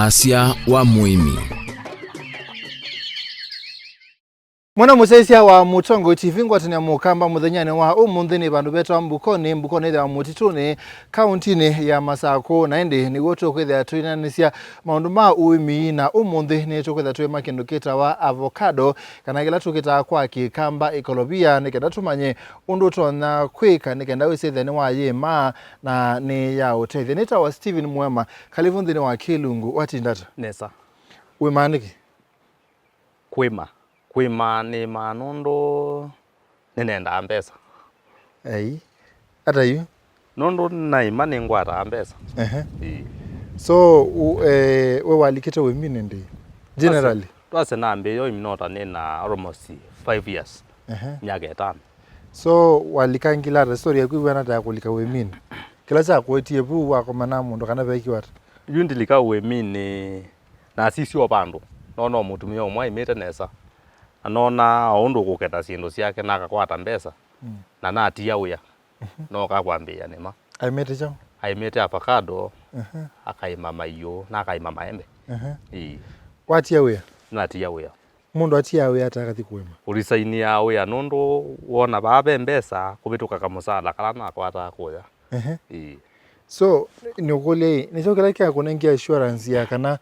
Wasya wa Muimi. Mwana musesia wa mutongo TV ngwatanya mukamba muthenyane wa umuthi ni bandu betwa mbukone ya mutituni kauntini ya Masako na indi ni goto kwethia twinanisia maundu ma Uimi na umuthi ni tukwethia twi makindu wa avocado kana gila tukita kwa kikamba ekolobia ni kenda tumanye undu tona kwika ni kenda wisethia ni wa yema na ni ya utethia nita wa Steven Mwema kalivunthi ni wa Kilungu watindata nesa wimaniki kwima ni manondo ninenda mbesa ata yu nondo naima ni ngwata mbesa so we walikita wemine ndi generally twase nambe yo iminota nina almost 5 years myaka 5 so walikangila restori ya kuiwana ta kulika wemine kila cha kwetie bu wako mana mundu kana beki wata yundi lika wemine na sisi obandu no mutumia omwe imete nesa anona ondo guketa sindu ciake nakakwata mbesa na natia uya no kakwambia nima aimete chao aimete avocado akaima mayo na akaima maembe watia uya natia uya mundu atia uya atakathi kwema ulisainia uya nondo wona babe mbesa kubituka kamusala kala nakwata kuya so nyokole nichokela kya kunengia assurance ya kana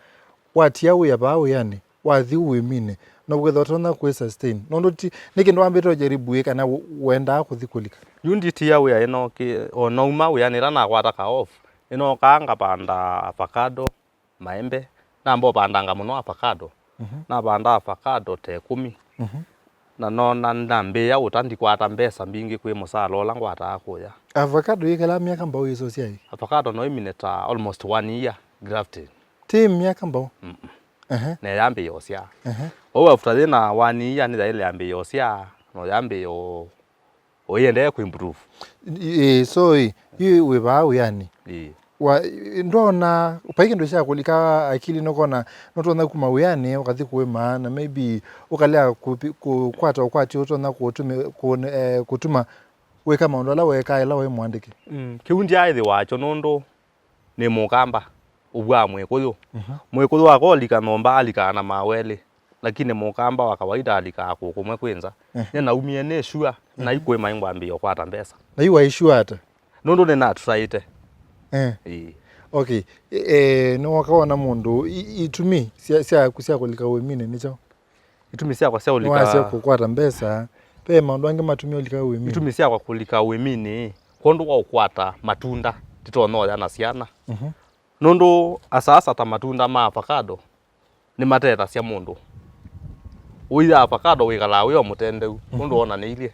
watia uya bawe yani wathi wemine no bwetho tona ku sustain nondo ti nikindu ambito jaribu kana wenda kuthikulika yundi tia uya eno ki ono uma uya nira na kwata ka off eno kanga panda avocado maembe na mbo pandanga muno avocado na panda avocado te 10 na nona ndambe ya utandi kwata mbesa mbingi kwi musala ola ngwata akuya avocado yekala miaka mbao yeso siai avocado no imineta almost 1 year grafted tim miaka mbao ne yambe yosya after then 1 year ni ile yambe yosya no yambe yo oyende ku improve so you we ba yani wa ndona upaike sha kulika akili nokona notona kuma uyane ukathi kuwema na maybe ukalea kukwata ukwati utona kutuma weka maundu ala weka ila we mwandike kiundi aithi wacho nondo ni mukamba ubwa mwekuyo mwekuyo akolika nomba alika na mawele lakini mukamba wa kawaida alika kumwe kwenza na umie ne sure na ikwe maingwa mbio kwata mbesa na iwa issue ata nondo ne na tsaite okay no wakaona mundu itumi sia kulika wemine nicho itumi sia kwa sia ulika wasia kukwata mbesa pe maundu ange matumia ulika wemine itumi sia kwa kulika wemine kondo wa ukwata matunda titono ya na siana nondo asasa ta matunda ma avocado ni mateta cia mundu uya avocado wigala uyo mutende kondo ona ni ile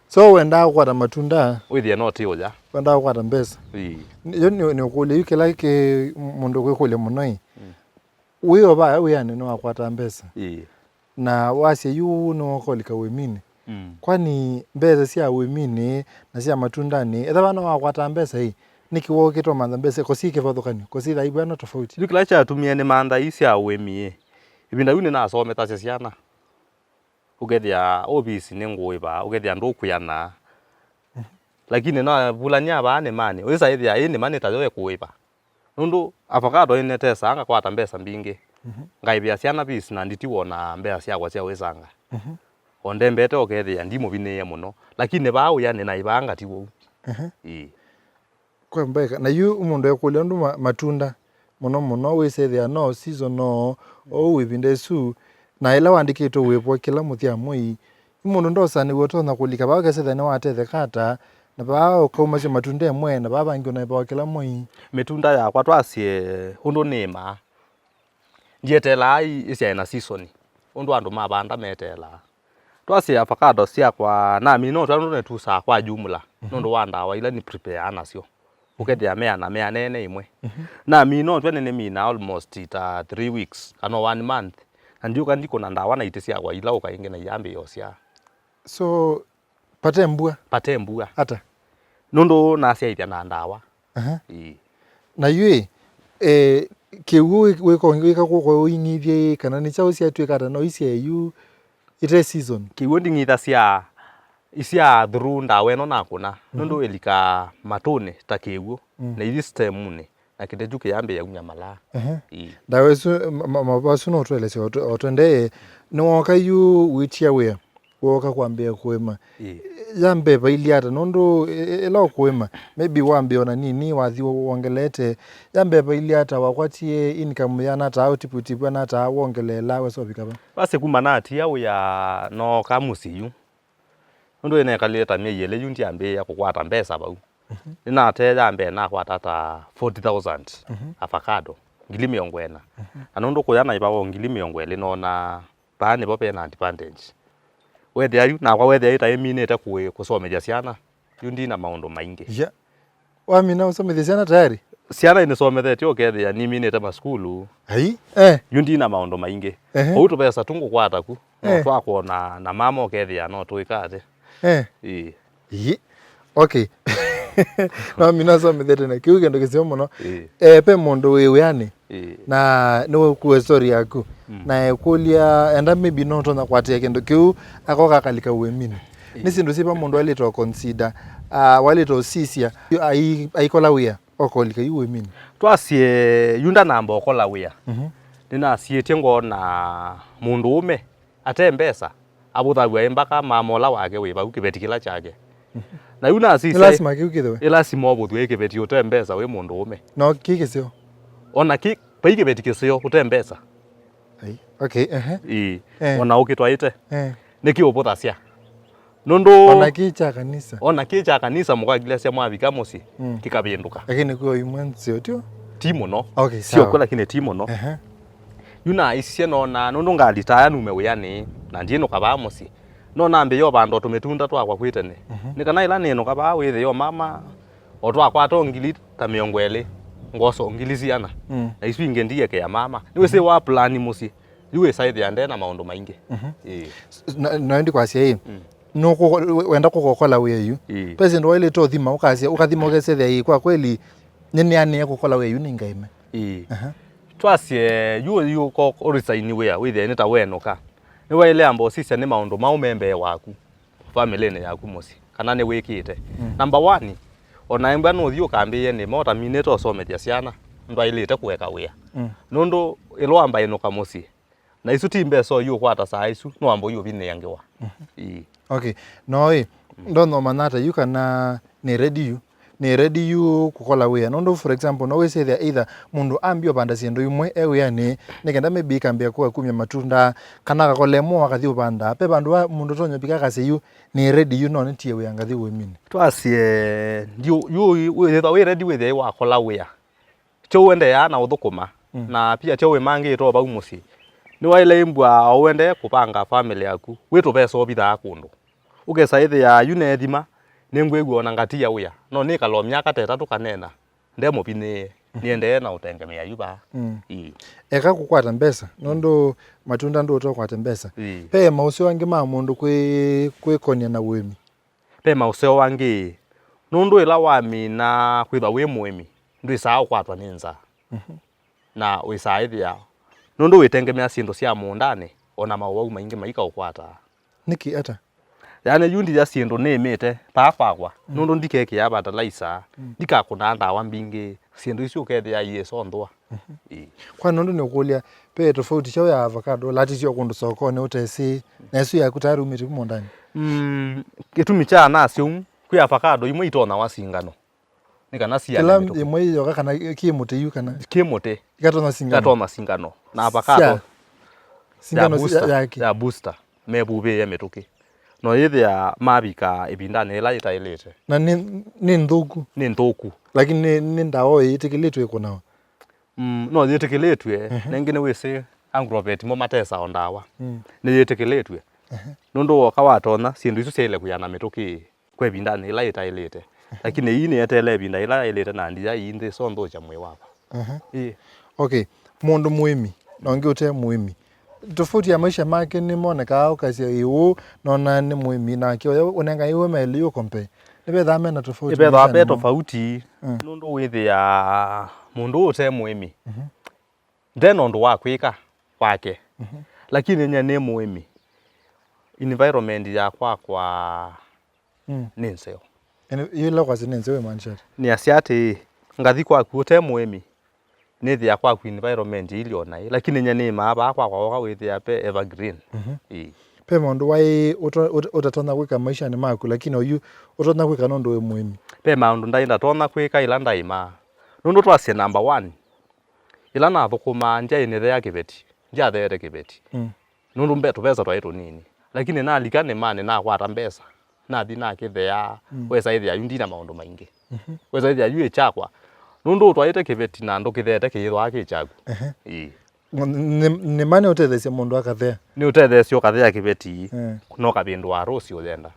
so wenda kwata matunda withia no ti uja wenda kwata mbesa yo ni ukule yuke like mundu kwekule munoi uyo ba uyane no akwata mbesa na wasia yu no kolika wemine kwani mbesa cia wemine na cia matunda ni ethaba no akwata mbesa hii nikiwo kitwa manda mbesa kosike vathukani kosida ibwana tofauti dukila cha tumia ni manda isi ya wemie ibinda yune na asome ta ciana ugethia obisi ni nguiba ugethia ndukuyana lakini na bulanya ba ne mani wisa ithia ini mani ta yoe kuiba nundu avocado ine tesa anga kwata mbesa mbingi ngaibia ciana bisi na nditiwona mbesa cia kwa cia wisanga onde mbete ogethia ndimo bineye muno lakini ba uyane na ibanga tiwo kwa mbeka na yu umundu yakulia ndu matunda muno wisethia no season no o wibinde su na ila wandikito wepo kila muthia moi umundu ndosani wotona kulika ba kesethia ni watethe kata na ba ukoma cia matunda mwe na baba ngi na ba kila moi mitunda ya kwa twasie hundu nima ndietela isia na season undu andu mabanda metela twasie avocado cia kwa na mino twandu ne tusa kwa jumla nundu wanda wa ila ni prepare anacio ukethia mea na mea nene imwe na mino twene ni mina almost 3 weeks kana 1 month andiuka ndiko na ndawa na itisia kwa ila ukainge na yambe yosya so pate mbua ata nondo na sia ita na ndawa na yue kiwu weka ko ingithie kana ni chao cia tweka no isia yu ite season kiwu ndingitha cia isia through ndawa eno nakuna nondo elika matone takewu na ili stemune na kiteju kiyambe ya unyamala dawe su mabasu no twelese otwende no wakayu witia we woka kwambia kwema yambe bailiata nondo ela kwema maybe wambe ona nini wathi wongelete yambe bailiata wakwatie income yana ta output bwana ta wongelela weso bikaba base kumanati ya uya no kamusiyu nondo ene kaleta me yele yunti ambe ya kukwata mbesa bau ina te yambe na kwata ta 40,000 avocado ngili miongwena anondo kuyana ibawo ngili miongwele nona bane bope na advantage wethe ayu na kwa wethe ita eminete kusomeja ciana yundi na maundu maingi wamina usomeja ciana tayari ciana ine somethete okethia ni minete maskulu ai yundi na maundu maingi outu pesa tungu kwata ku no twako na mama okethia no tuikate okay no mina somethete na kiuge ndo kisio muno pe mondo wewe yani na no ku story yaku na kulia enda maybe not on kwate kendo kiu akoka kalika Uimini nisindu sipa mondo wale to consider wale to sisia ai kola wia okolika Uimini twasie yunda namba okola wia nina sietie ngo na mundu ume ate mbesa abuthawa embaka mamola wake wiba ukibetikila chake na yuna sisi lazima kiukitwe lazima obutwe kibeti ute mbesa we mundu ume no kikisio ona ki paige betikisio ute mbesa okay ona ukitwaite niki obuthacia nondo ona kicha kanisa mukagila cia mwabika musi kikabinduka lakini kwa imwenzi otio timo no okay sio kwa lakini timo no yuna isie nona nondo ngalita nume uyani na ndino kaba musi no nambe yo bando tumetunda twakwa kwitene nikana ila neno kaba withe yo mama otwakwa tongili ta miongwele ngoso ngiliziana na isu ingendie ke ya mama niwe se wa plan musi iwe side ya ndena maundu maingi na ndi kwasia hii no wenda kukokola weyu pese ndo ile to thima ukasia ukathima ugesethe hii kwa kweli nini yani kukola weyu ningaime twasie yu ko orisaini we withe ni ta wenoka niwe ile ambo sisi ni maundu maumembe waku family ne yaku musi kana ni wikite number 1 ona emba no thio kambiye ni mota mineto someja ciana ndo ilite kuweka wia nondo ilo amba ino kamusi na isu timbe so yu kwata saa isu no ambo yu bine yangewa okay no ndo manata yu kana ni ready yu kukola wia nondo for example no we say there either mundu ambio banda siendo yumwe ewe ni nikenda maybe kambia kwa kumya matunda kana kakolemo wakathi banda pe bandu mundu tonyo bika kase yu ni ready yu no ntie we angathi Uimini twasie yu we ready we they wa kola wia cho wende ya na uthukuma na pia cho we mangi to ba umusi ni waile imbwa owende kupanga family yaku wetu pesa obitha kundu ugesaithe ya yunethima nengwegu ona ngatia wia no ni kalo myaka 3 kanena ndemo bine niende na utengemea yuba eka kukwata mbesa nondo matunda ndo to kwata mbesa pe mausi wangi ma mundu kwe konia na Uimi pe mausi wangi nondo ila wami na kwitha we muimi ndo isaa kwatwa ninza na wisaithia nondo witengemea sindu cia mundane ona mawu maingi maika ukwata niki ata yani yundi ya sindu nemete pafagwa nondo ndikeke ya batalaisa ndikakuna ndawa mbingi sindu icio kethe ya yeso ndwa kwa nondo ni ukulia pe tofauti chao ya avocado lati sio kundu sokoni utesi na isu ya kutari umiti kumondani kitumi cha nacio kwi avocado imwe itona wasingano nikana cia kila imwe yoka kana kimuti yu kana kimuti ikatona singano na avocado singano ya booster mebube ya metuki no yethe ya mabika ibindane ila itailete na ni nthuku lakini ni ndawa itikiletwe kunawa no yetikiletwe nengine wese angroveti mo matesa ondawa ni yetikiletwe nondo woka watona sindu isu sele kuyana mituki kwe bindane ila itailete lakini hii ni yetele binda ila ilete na ndia inde so ndo cha mwe wapa okay mundu Muimi nongi ute Muimi tofauti ya maisha make ni moneka au kasia iwu nona ni Muimi na kio unenga iwe meli yo kompe nibe dhame na tofauti nibe dhabe tofauti nondo withe ya mundu ute Muimi ndeno ndo wakwika kwake lakini nya ni Muimi environment ya kwa ninseo yule kwa sinenze we manisha ni asiate ngathi kwa ute Muimi ni thia kwa environment iliona lakini nyani maaba kwa withia pe evergreen pe maundu wai utatona gwika maisha ni maku lakini oyu utona gwika nondu we muimi pe maundu ndainda tona kwika ila ndaima nundu twasie number 1 ila na thukuma njia ine ya kibeti njia there kibeti nundu mbetu pesa twaitu nini lakini na likane mane na kwata mbesa na thina kithea wesa ithia yundina maundu maingi wesa ithia yue chakwa nundu twaite kibeti na ndu kithete kithwa kichagu ni mane utethesia mundu akathea ni utethesia ukathea kibeti no kabindu wa rusi uthenda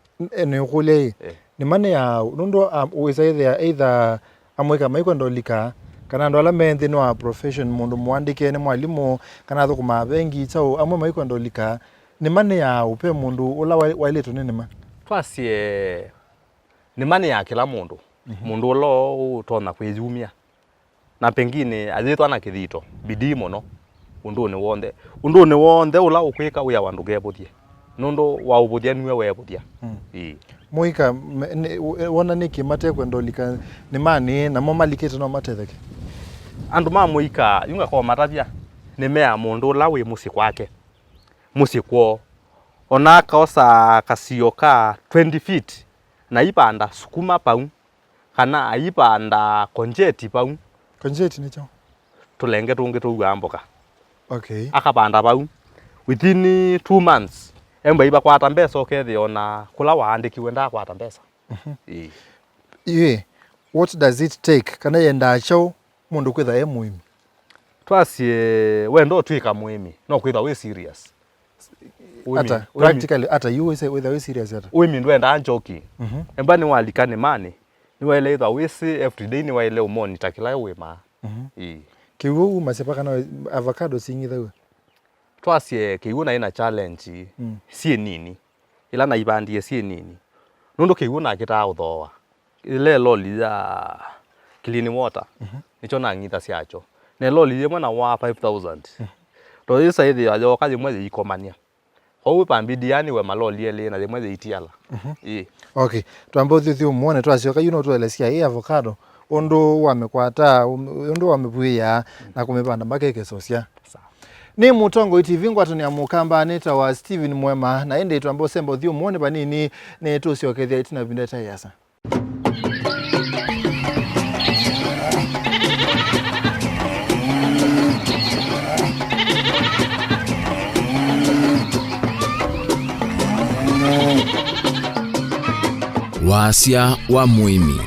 ni ukulia ni mane ya nundu wesa ithia either amweka maiko ndolika kana ndo ala menthi no a profession mundu mwandike ni mwalimu kana thukuma bengi chao amwe maiko ndolika ni mane ya upe mundu ula wailetu nini ma twasie ni mane ya kila mundu mundu lo utona kwiyumia na pengine azitwa na kithito bidii muno undu ni wonde ula ukwika uya wandu gebuthie nundu wa ubuthia niwe webuthia muika wona niki mate kwendolika ni mani na momalikite no matetheke andu ma muika yunga kwa matathia ni mea mundu la wi musi kwake musi kwo ona kaosa kasio ka 20 feet na ipanda sukuma pau kana aipanda konjeti pau konjeti ni chao tulenge tungi tugamboka okay akapanda pau within 2 months emba iba kwata mbesa okethi ona kula waandikiwe nda kwata mbesa what does it take kana yenda chao mundu kwitha muimi twasie wendo twika muimi no kwitha we serious ata practically ata you say whether we serious ata uimi ndwenda joking emba ni walikane mane ni wale either we see every day ni wale monitor kila wema kiwu masepa kana avocado singitha we twasie kiwu na ina challenge sie nini ila na ibandie sie nini nundu kiwu na kita uthoa ile loli ya clean water nicho na ngita siacho ne loli yemwe na wa 5000 to isa ithi ajo kaje mwezi ikomania ho pambidi yani we maloli ele na mwezi itiala okay twambo thithio muone twasioka you know twelesia hii avocado undu wamekwata undu wamebuia na kumepanda makeke sosia ni mutongo TV ngwatu ni amukamba neta wa Steven Mwema na ende twambo sembo thio muone banini ne tusiokethia itina vindeta yasa Wasya wa Muimi.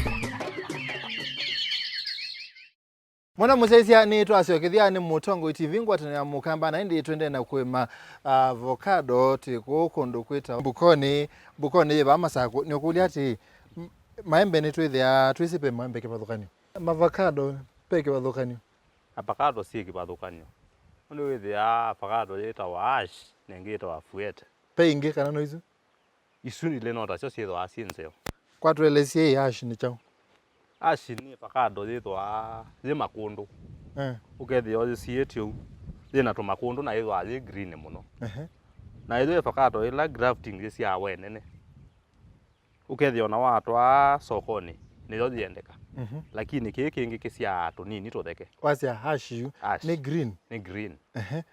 Mwana musesia ni twasiokethia ni mutongo TV ngwatu ni amukamba na ende twende na kwema avocado tiko kundu kwita bukoni ba masako ni okulia ati maembe ni twithia twisipe maembe kibadhukanio avocado pe kibadhukanio avocado si kibadhukanio ndio withia avocado yeta wa ash nengita wa fuete pe ingi kana no izu isuni le nota cho siedo asienseo kwa twelesie ash ni chao ash ni avocado yetwa ze makundu ukethio sietio zina to makundu na yetwa ze green muno na yetwa avocado ila grafting cia wenene ukethio na watwa sokoni niyo ziendeka lakini kiki ingi kisia to nini to theke Wasya hash you ni green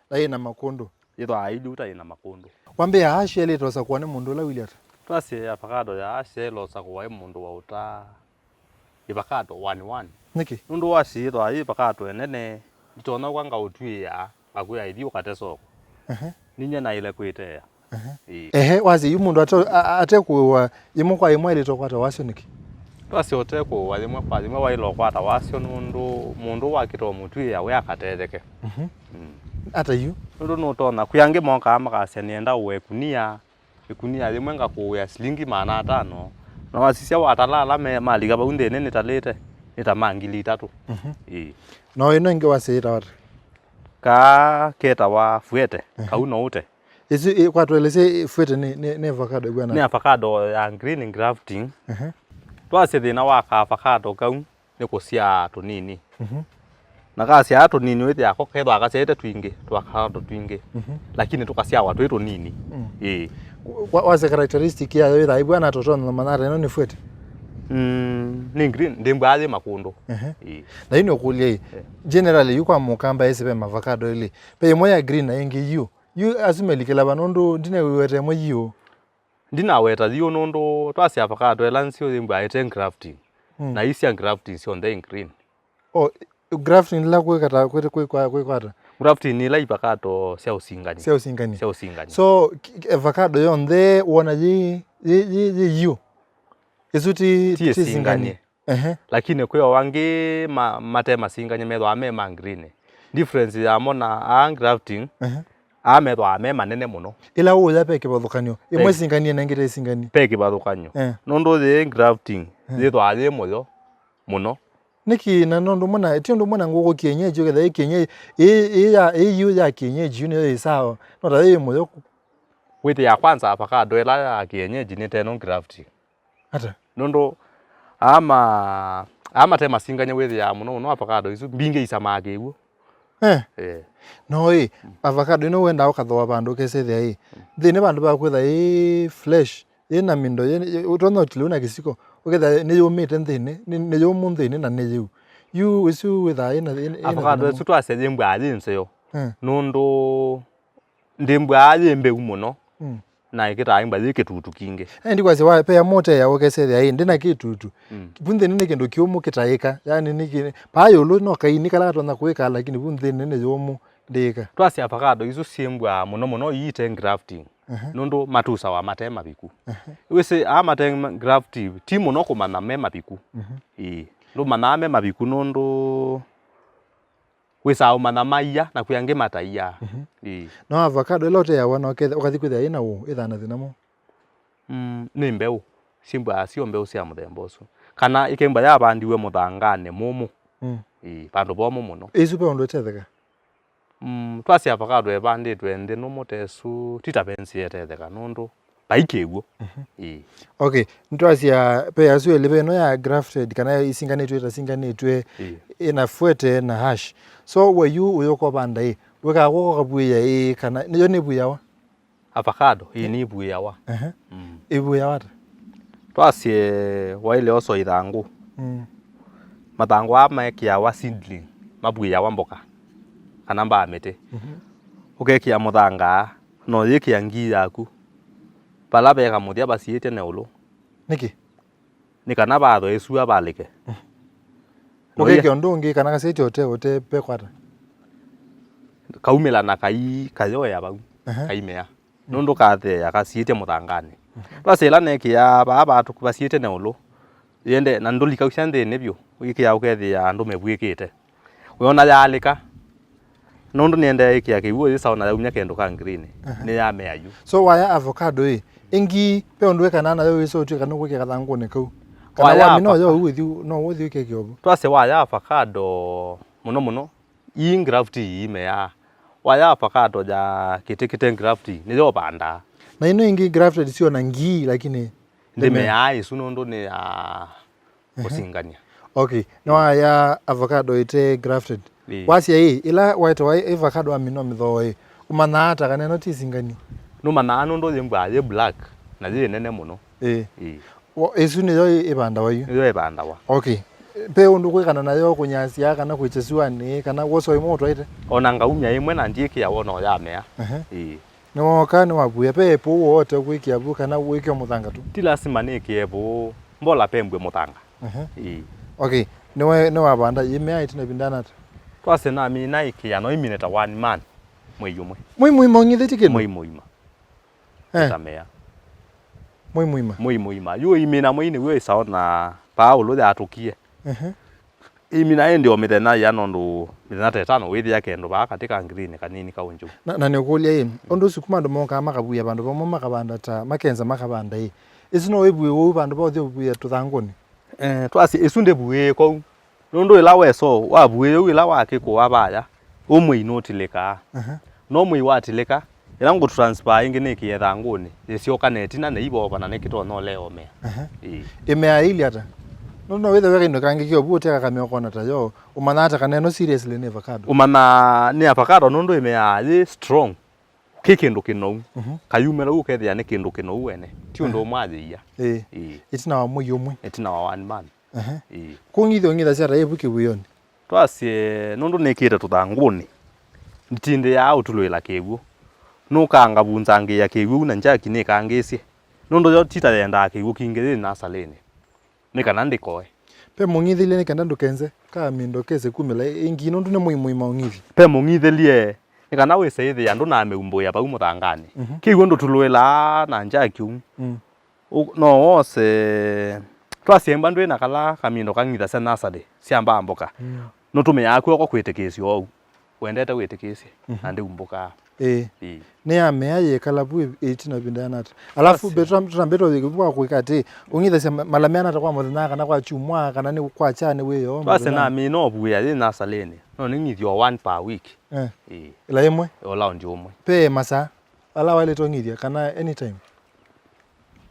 la ina makundu yetwa aiduta ina makundu wambe ya hash ile tosa kwa ni mundu la wiliata twasi avocado ya hash lo sa kwa mundu wa uta avocado 1 niki nundu wasi yetwa avocado enene nditona kwanga utwia akuya ithi ukate soko ninya na ile kwitea wazi yu mundu ate kuwa yimu kwa yimu ile tokwata wasyo niki twasi ote ko walimwe kwa limwe wa ilo kwata wasyo nundu mundu wakito mutwia we akatetheke ata yu nundu nutona kuyange monka amakasya nienda uwekunia ikunia limwe ngakuya shilingi 500 na wasisia watalala me maliga baunde nene talete nitamangili 3 no ino inge wasira watu ka keta wa fuete kauno ute isi kwa twelese fuete ni avocado gwana ni avocado ya green grafting twase thina wa ka avocado kau ni kusia tunini na kasia ato nini wethi yako kethwa akasete twingi twakado twingi lakini tukasia watu wetu nini wase characteristic ya wewe ibwana totona manara ino ni fuete Ni green ndembwaje makundo. Na ino kulia generally yuko mukamba ese pe avocado ile. Pe moya green na ingi you azumelikela banondo ndine wete mo yo. Ndina weta yo nondo twasi avocado elansio ndembwa ite grafting. Na isi grafting si on the green. Oh, grafting la kwekata kwekata. Grafting ni la avocado sia usingani. Sia usingani. So avocado yon the wona yi you. Isuti tisingani. Lakini kwa wangi matema singanye medwa ame green. Difference ya mona grafting. Medwa ame manene muno. Ila uya peke badhukanyo. Imwe singani na ngire singani. Peke badhukanyo. Nondo the grafting. Zedwa ale moyo muno. Niki na nondo mona etindo mona ngoko kienyeji uketha kienyeji yu ya kienyeji ni sawa. Nota ye moyo. Wete ya kwanza avocado ela ya kienyeji ni teno grafting. Hata nondo ama tema singanye wethe ya muno avocado isu mbinge isamage igu no avocado no wenda ukathoa bandu kese thine bandu ba kwetha flesh ina mindo utono tiluna kisiko uketha ni yumite nthine ni yumu nthine na ni yu isu wetha ina avocado isu twaseje mbwaje nseyo nondo ndembwaje mbegu muno na ikita imba ziketutu kinge ndi kwazi wa pe mote ya okese ndina kitutu bunde nene kendo kiumu kitaika yani niki payo lo no kaini kala tona kuika lakini bunde nene yomu ndika twasi avocado izo siembwa muno yite grafting nondo matusa wa matema biku wese amatema grafting timo no kumana mema biku ndo maname mabiku nondo wesa umana maiya na kuyange mataiya no avocado lote ya wana okathi kwitha ina wo ithana thinamo ni mbeu simbwa sio mbeu cia muthemboso kana ikemba ya bandiwe muthangane mumu bandu bomo muno isu pe ondo tetheka twasi avocado ebanditwe ndi no mutesu titapensi etetheka nondo baikeguo okay ntwasi ya pe asu elebe no ya grafted kana isinganitwe ina fuete na hash so were you uyoko banda weka go kabuya kana niyo ni buyawa avocado ni buyawa ibuyawa twasi waile oso ithangu mathangu amaekia wa seedling mabuyawa mboka kana mbamete ugekia muthanga no yikia ngi yaku pala bega muthia basiete neulo niki nikana batho esua balike ugekia ndungi kana gasete ote pekwata kaumela na kayoya bau kaimea nondo kathe yakasiete muthangane basela nekia baba tukubasiete neulo yende na ndolika ushande nebyo wikia ukethia andu mebwikite wona yalika nondo niende ikia kiwo isaona yaumya kendo ka green ni ya meayu so waya avocado ingi pe ondwe kana na yo iso tu kana gwike kathangu ne kau kana wa mino yo uthi no uthi ke kiobo twase waya avocado muno grafti imea waya avocado ja kitikite grafti ni yo banda na ino ingi grafted sio na ngi lakini ndemea isu nondo ni kusingania okay no ya avocado ite grafted Wasya ila white avocado amino mitho umanata kana no tisingani no manano ndo yembwa ye black na ye nene muno esu ni yo ibanda wayu yo ibanda wa okay pe undu kwikana nayo kunyasia kana kwichesua ni kana woso imoto ite ona ngaumya imwe na ndiki ya wona ya mea no kana wabuya pe po wote kwikia bu kana wikio muthanga tu ti lazima nikie bu mbola pembwe muthanga okay no wabanda imea itina bindana twase na mi na ikia no imineta one man mweyumwe mwimo ngithiti kino mwimo tamea mwimo yo imina mwini we saona Paulo ya tukie imina ende o mithena ya nondo mithena tetano withi ya kendo ba katika green kanini kaunju na ne kulia ondo sukumando monka makabuya bandu bomo makabanda ta makenza makabanda isino webuye wo bandu bo buya tuthangoni twasi isunde buye ko nondo ila weso wabuye ila wake ko abaya umwe inotileka no mwi watileka ila ngo transfer ingi neki ethanguni isioka netina na ibo bana nekito no leo me imea ili ata no wethe wega ino kangi kio buteka kamyo kona ta yo umanata kana no seriously ne avocado umana ni avocado nondo imea strong kindu kinou kayumera ukethia ni kindu kinou ene ti undu mwathia itina wa muyi umwe itina wa one man kungithio ngitha cia raibu kibuyoni twasie nundu nikire tuthanguni nditinde ya utulwila kiwu nukanga bunzangi ya kiwu na njaki ni kangisie nundu yo tita yenda kiwu kingiri na salini nikana ndikoe pe mungithile ni kanda ndukenze ka mindo kese kumela ingi nundu ni muyi maungithi pe mungithilie nikana wiseithi andu na meumbo ya bau muthangani kiwu ndu tulwila na njaki no wose twasiemba ndwe na kala kamindo kangitha cia nasade ciamba mboka no tumenya kwa kwitikisio au wendete witikisi andi umboka ne amea ye kalabu itina bindanata alafu beto bigwa kwikati ungitha cia malameana kwa muthina kana kwa chumwa kana ni kwa chane weyo basi na mi no buya ni nasaleni no ni ngithio 1 per week ila imwe ola ndi umwe pe masa ala wale tongithia kana anytime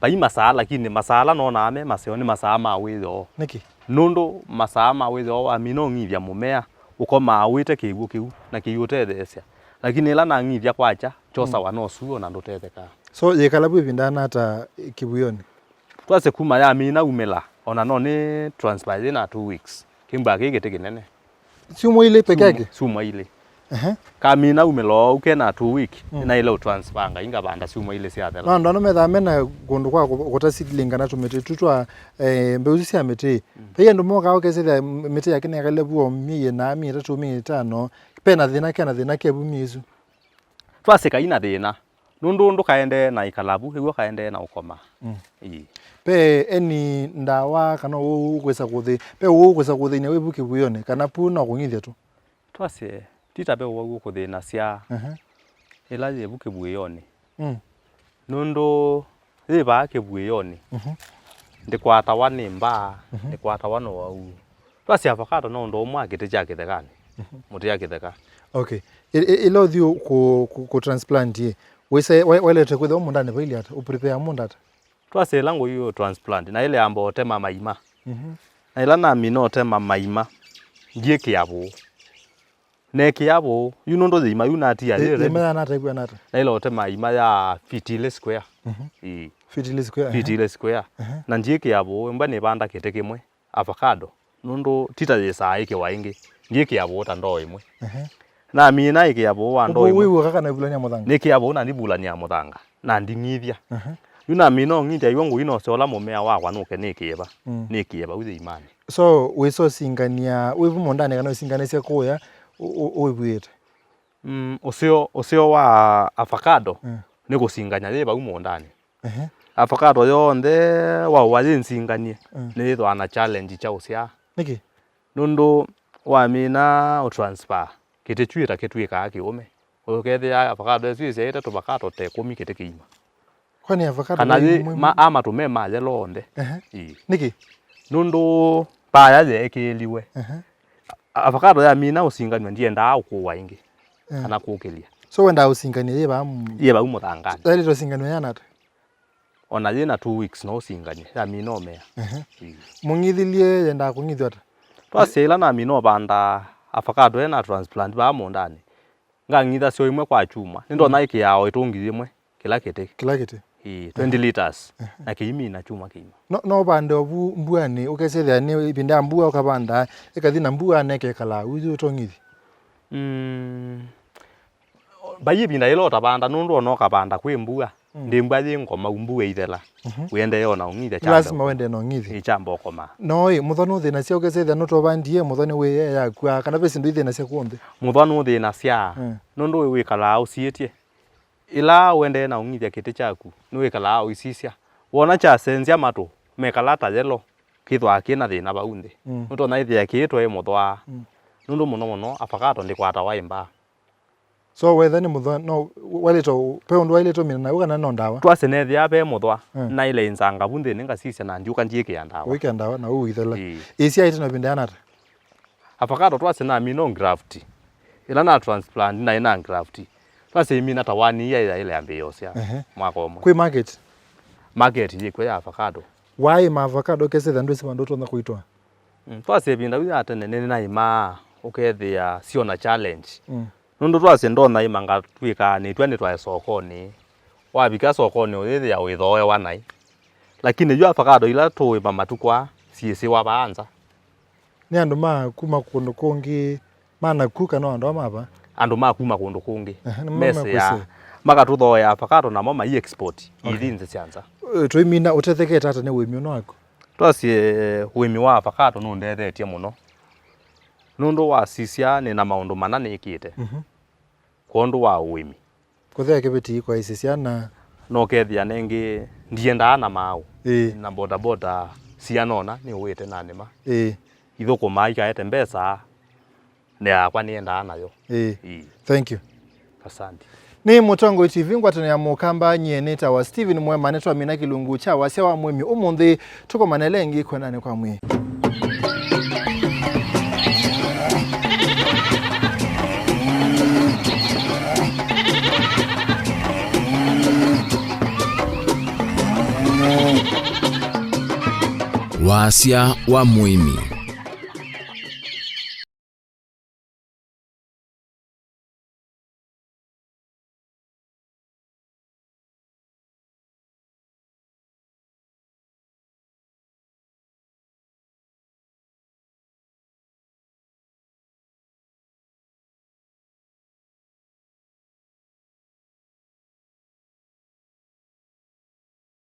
pai masaa lakini masala no name maseo ni masaa ma witho niki nundu masaa ma witho amino ngithia mumea ukoma wite kiwu kiu na kiyute thesia lakini ila na ngithia kwacha chosa wano suo na ndutetheka so ye kalabu bindana hata kibuyoni twase kuma ya mina umela ona no ni transpire na 2 weeks kimba kigete kinene sumo ile peke yake sumo ile kamina umelo ukena 2 week na ile transfer inga banda sumo ile cia thela no metha mena gundu kwa gota seedling na tumete tutwa mbeuzi cia mete pe ndu moka okese mete yake ne kalebu miye na mi 3 mi 5 pena thina ke bu mizu twaseka ina thina nundu kaende na ikalabu igwo kaende na ukoma pe eni ndawa kana ugwesa kuthi pe ugwesa kuthi ne webuke buyone kana pu na kungithia tu twase tita be wogu kuthina cia ila ye buke buyone nundu iba ke buyone ndikwata wani mba ndikwata wano wau twase avocado no ndo mwa gite ja kithegani muti ya kithega okay ilo thio ku transplant ye wele te kwetha munda ne baili ata uprepare munda ata twase lango hiyo transplant na ile ambo tema maima na ila na mino tema maima ngie kiabo ne kiabo yuno ndo zima yunati ya ile mena nata kwa nata na ile tema maima ya fitile square fitile square na ngie kiabo mba ne banda kete kimwe avocado nundo tita yesa ike waingi ngie kiabo ta ndo imwe na mina ike yabo wa ndo imwe wewe kaka na bulania muthanga ne kiabo na ndibulania muthanga na ndingithia yuna mino ngithia yongo ino sola mumea wakwa nuke nikieba nikieba uthi imani so we so singania we vumondane kana singane cia kuya uibwite usio wa avocado ni gusinganya riba umondane avocado yonde wa wazinsinganie ni thwana challenge cha usia niki nundu wa mina o transfer kite twita kitwika kiume ukethia avocado cio ita tubakato te 10 kite kiima kwani avocado kana ama tumema je londe niki nundu baya je ekeliwe avocado ya mina usinganywa ndienda ukuwa ingi kana kukelia so wenda usingania yeba umuthangani ile to singanywa yana ata ona yena 2 weeks no usinganye ya mina omea mungithilie yenda kungithwa ata twasela na mina banda avocado ena transplant ba mondani ngangitha cio imwe kwa chuma nindo na iki yao itungi imwe kila kete 20 liters na kiimi na chuma kiima no bande obu mbuani ukesethia ni ibinda mbua ukabanda ikathina mbua neke kala uzi utongithi bayi binda ilo tabanda nundu no kabanda kwi mbua ndi mbua ngoma mbua ithela wende yona ungithia chamba lazima wende no ngithi chamba okoma no muthano thina cia ukesethia no tobandie muthano we yakwa kana besi ndu ithina cia kuombe muthano thina cia nundu we kala usietie ila wende na ungithia kiti chaku niwe kala uisisia wona cha senzia matu mekalata yelo kithwa kina thina baunde nuto na ithia kitwa imuthwa nundu muno avocado ndikwata waimba so whether ni muthwa no walito pe undu walito mina na kana no ndawa twase ne thia be muthwa na ile nzanga bunde ninga sisia na njuka njike ya ndawa wiki ndawa na uithela isia itino bindana ata avocado twase na mino graft ila na transplant na ina graft twase mina ta 1 year ile ambe yosia mwaka omwe kwi market yikwe ya avocado why ma avocado kese thandu sibandu tona kuitwa twase binda wi atene nene na ima ukethia siona challenge nundu twase ndona imanga twika ni twene twa sokoni wabika sokoni uthi ya withoe wanai lakini yu avocado ila tu mamatukwa siisi wa baanza ni andu ma kuma kundu kungi mana kuka no andu amaba andu ma kuma kundu kungi mese ya magatuthoya avocado namo mai export ithinze cianza twimina utethekete ata ni wimi no wako twasie wimi wa avocado no ndethetie muno nundu wa sisia ni na maundu manane ikite kondu wa wimi kuthea kibiti kwa isisiana no kethia nengi ndienda na mau na boda boda cianona ni wite na nima ithuko mai kaete mbesa ne akwa nienda nayo thank you asante ni Mutongo TV ngwatano ya mukamba nyeneta wa Steven Mwema netwa mina kilungu cha Wasya wa Muimi umundi tuko manelengi kwenane kwa mwi Wasya wa Muimi.